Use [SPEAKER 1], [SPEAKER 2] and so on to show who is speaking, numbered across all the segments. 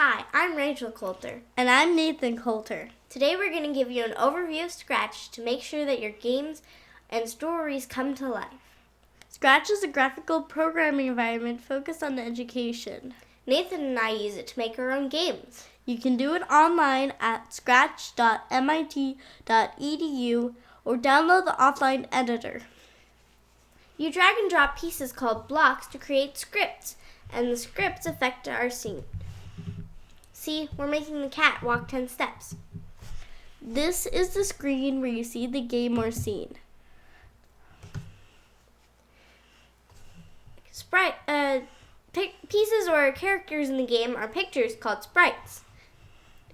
[SPEAKER 1] Hi, I'm Rachel Coulter.
[SPEAKER 2] And I'm Nathan Coulter.
[SPEAKER 1] Today we're going to give you an overview of Scratch to make sure that your games and stories come to life.
[SPEAKER 2] Scratch is a graphical programming environment focused on education.
[SPEAKER 1] Nathan and I use it to make our own games.
[SPEAKER 2] You can do it online at scratch.mit.edu or download the offline editor.
[SPEAKER 1] You drag and drop pieces called blocks to create scripts, and the scripts affect our scene. See, we're making the cat walk 10 steps.
[SPEAKER 2] This is the screen where you see the game or scene.
[SPEAKER 1] Pieces or characters in the game are pictures called sprites.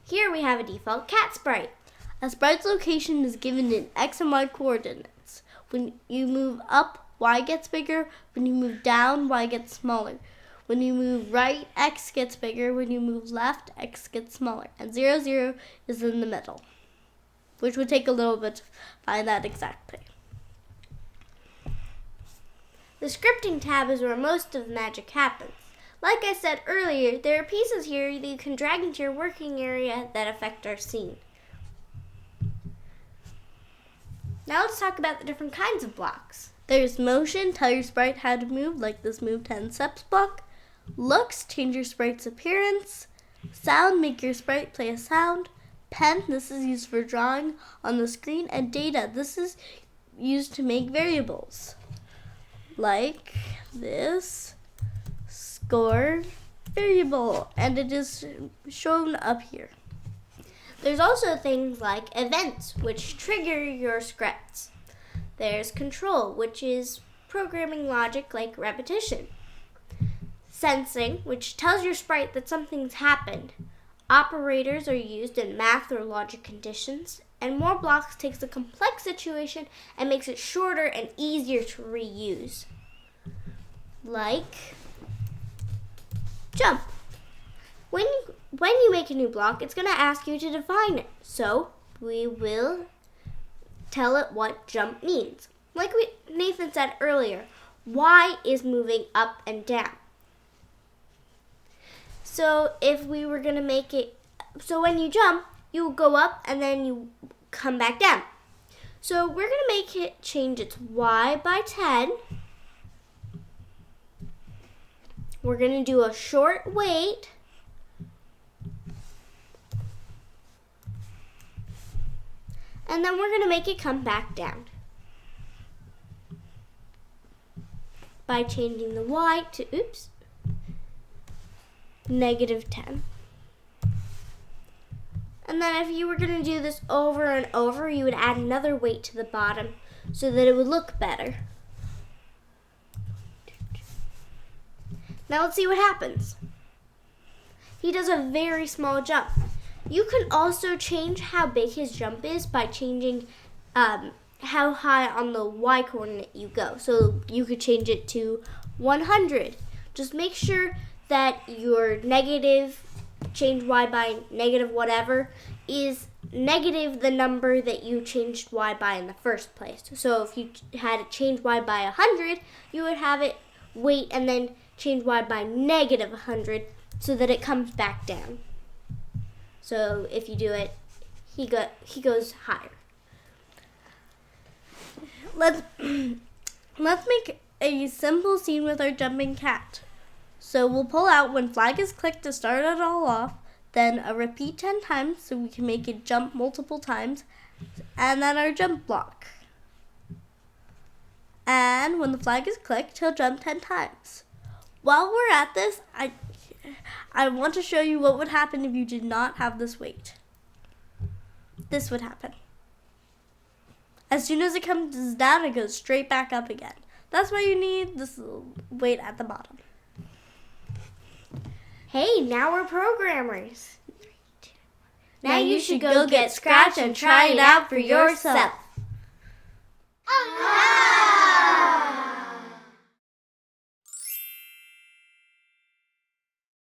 [SPEAKER 1] Here we have a default cat sprite.
[SPEAKER 2] A sprite's location is given in X and Y coordinates. When you move up, Y gets bigger. When you move down, Y gets smaller. When you move right, X gets bigger. When you move left, X gets smaller. And 0, 0 is in the middle, which would take a little bit to find that exactly.
[SPEAKER 1] The scripting tab is where most of the magic happens. Like I said earlier, there are pieces here that you can drag into your working area that affect our scene. Now let's talk about the different kinds of blocks.
[SPEAKER 2] There's motion, tell your sprite how to move, like this move 10 steps block. Looks, change your sprite's appearance. Sound, make your sprite play a sound. Pen, this is used for drawing on the screen. And data, this is used to make variables, like this score variable, and it is shown up here.
[SPEAKER 1] There's also things like events, which trigger your scripts. There's control, which is programming logic like repetition. Sensing, which tells your sprite that something's happened. Operators are used in math or logic conditions. And more blocks takes a complex situation and makes it shorter and easier to reuse. Like jump. When you make a new block, it's going to ask you to define it. So we will tell it what jump means. Like Nathan said earlier, Y is moving up and down. So if we were going to make it, so when you jump, you go up and then you come back down. So we're going to make it change its Y by 10. We're going to do a short wait. And then we're going to make it come back down by changing the Y to, -10. And then if you were going to do this over and over, you would add another weight to the bottom so that it would look better. Now let's see what happens. He does a very small jump. You can also change how big his jump is by changing how high on the Y coordinate you go. So you could change it to 100. Just make sure that your negative, change Y by negative whatever, is negative the number that you changed Y by in the first place. So if you had to change Y by 100, you would have it wait and then change Y by -100 so that it comes back down. So if you do it, he goes higher.
[SPEAKER 2] Let's make a simple scene with our jumping cat. So we'll pull out when flag is clicked to start it all off, then a repeat 10 times so we can make it jump multiple times, and then our jump block. And when the flag is clicked, he'll jump 10 times. While we're at this, I want to show you what would happen if you did not have this weight. This would happen. As soon as it comes down, it goes straight back up again. That's why you need this weight at the bottom.
[SPEAKER 1] Hey, now we're programmers. Now you should go get Scratch and try it out for yourself.